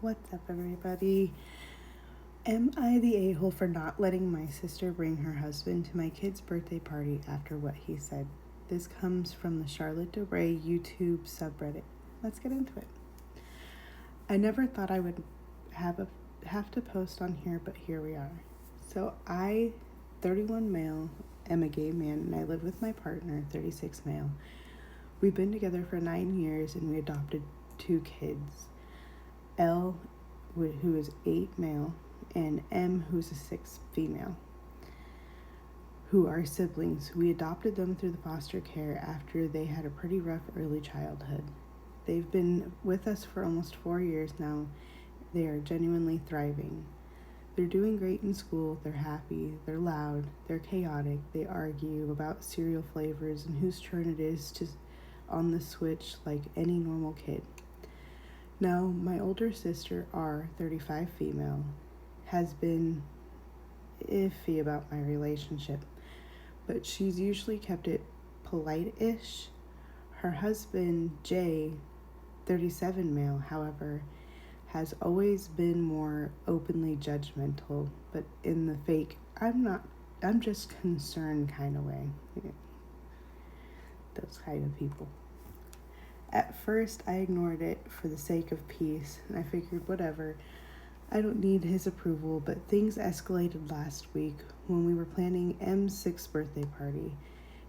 What's up, everybody? Am I the a-hole for not letting my sister bring her husband to my kid's birthday party after what he said? This comes from the Charlotte Dobray YouTube subreddit. Let's get into it. I never thought I would have to post on here, but here we are. So I, 31 male, am a gay man, and I live with my partner, 36 male. We've been together for 9 years, and we adopted 2 kids. L, who is 8 male, and M, who's a 6 female, who are siblings. We adopted them through the foster care after they had a pretty rough early childhood. They've been with us for almost 4 years now. They are genuinely thriving. They're doing great in school, they're happy, they're loud, they're chaotic, they argue about cereal flavors and whose turn it is to on the switch like any normal kid. Now, my older sister, R, 35 female, has been iffy about my relationship, but she's usually kept it polite-ish. Her husband, J, 37 male, however, has always been more openly judgmental, but in the fake, I'm just concerned kind of way. Yeah. Those kind of people. At first, I ignored it for the sake of peace, and I figured whatever. I don't need his approval, but things escalated last week when we were planning M's 6th birthday party.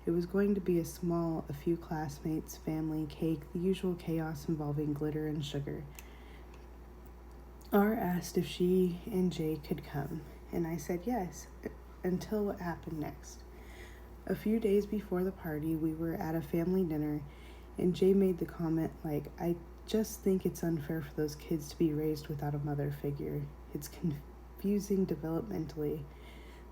It was going to be a few classmates, family, cake, the usual chaos involving glitter and sugar. R asked if she and Jay could come, and I said yes, until what happened next. A few days before the party, we were at a family dinner, and Jay made the comment like, I just think it's unfair for those kids to be raised without a mother figure. It's confusing developmentally.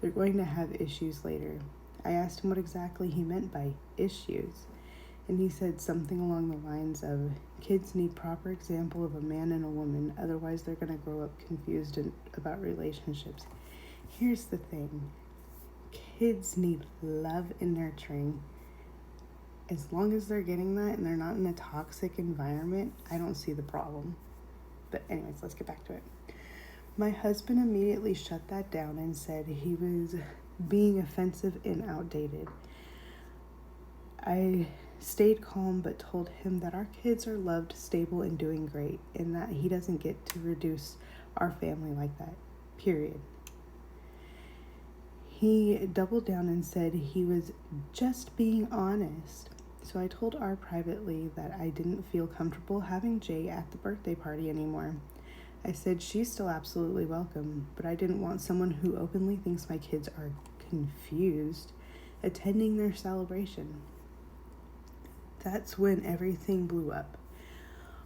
They're going to have issues later. I asked him what exactly he meant by issues, and he said something along the lines of, kids need proper example of a man and a woman, otherwise they're going to grow up confused about relationships. Here's the thing. Kids need love and nurturing. As long as they're getting that and they're not in a toxic environment, I don't see the problem. But anyways, let's get back to it. My husband immediately shut that down and said he was being offensive and outdated. I stayed calm but told him that our kids are loved, stable, and doing great, and that he doesn't get to reduce our family like that, period. He doubled down and said he was just being honest. So I told R privately that I didn't feel comfortable having Jay at the birthday party anymore. I said she's still absolutely welcome, but I didn't want someone who openly thinks my kids are confused attending their celebration. That's when everything blew up.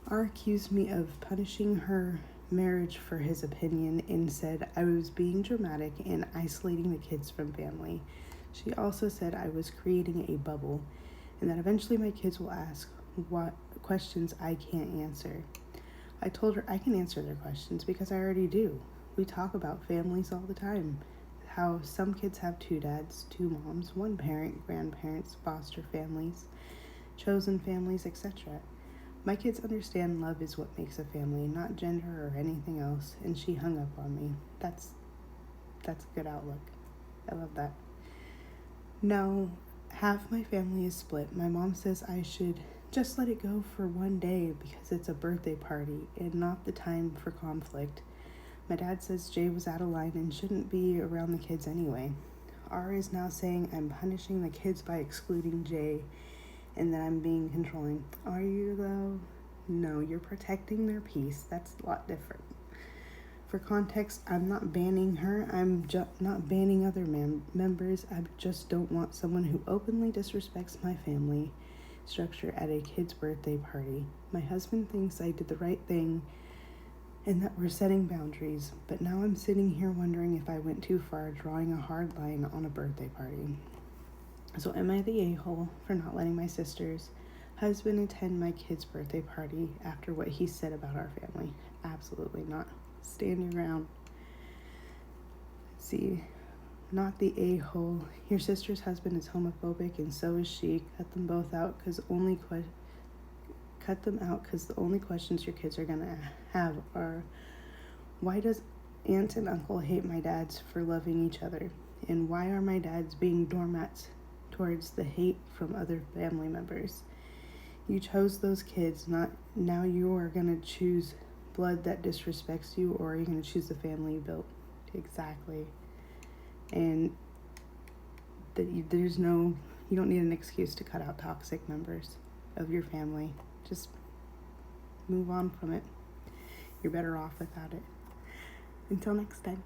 R accused me of punishing her marriage for his opinion and said I was being dramatic and isolating the kids from family. She also said I was creating a bubble and that eventually my kids will ask what questions I can't answer. I told her I can answer their questions because I already do. We talk about families all the time. How some kids have 2 dads, 2 moms, 1 parent, grandparents, foster families, chosen families, etc. My kids understand love is what makes a family, not gender or anything else, and she hung up on me. That's a good outlook. I love that. Now, half my family is split. My mom says I should just let it go for one day because it's a birthday party and not the time for conflict. My dad says Jay was out of line and shouldn't be around the kids anyway. R is now saying I'm punishing the kids by excluding Jay and that I'm being controlling. Are you though? No, you're protecting their peace. That's a lot different. For context, I'm not banning her. I'm not banning other members. I just don't want someone who openly disrespects my family structure at a kid's birthday party. My husband thinks I did the right thing and that we're setting boundaries, but now I'm sitting here wondering if I went too far drawing a hard line on a birthday party. So am I the a-hole for not letting my sister's husband attend my kid's birthday party after what he said about our family? Absolutely not. Stand your ground. See, not the a-hole. Your sister's husband is homophobic and so is she. Cut them both out because only cut them out, because the only questions your kids are going to have are, why does aunt and uncle hate my dads for loving each other? And why are my dads being doormats towards the hate from other family members? You chose those kids, not now you are going to choose blood that disrespects you, or you're going to choose the family you built. Exactly. And you don't need an excuse to cut out toxic members of your family. Just move on from it. You're better off without it. Until next time.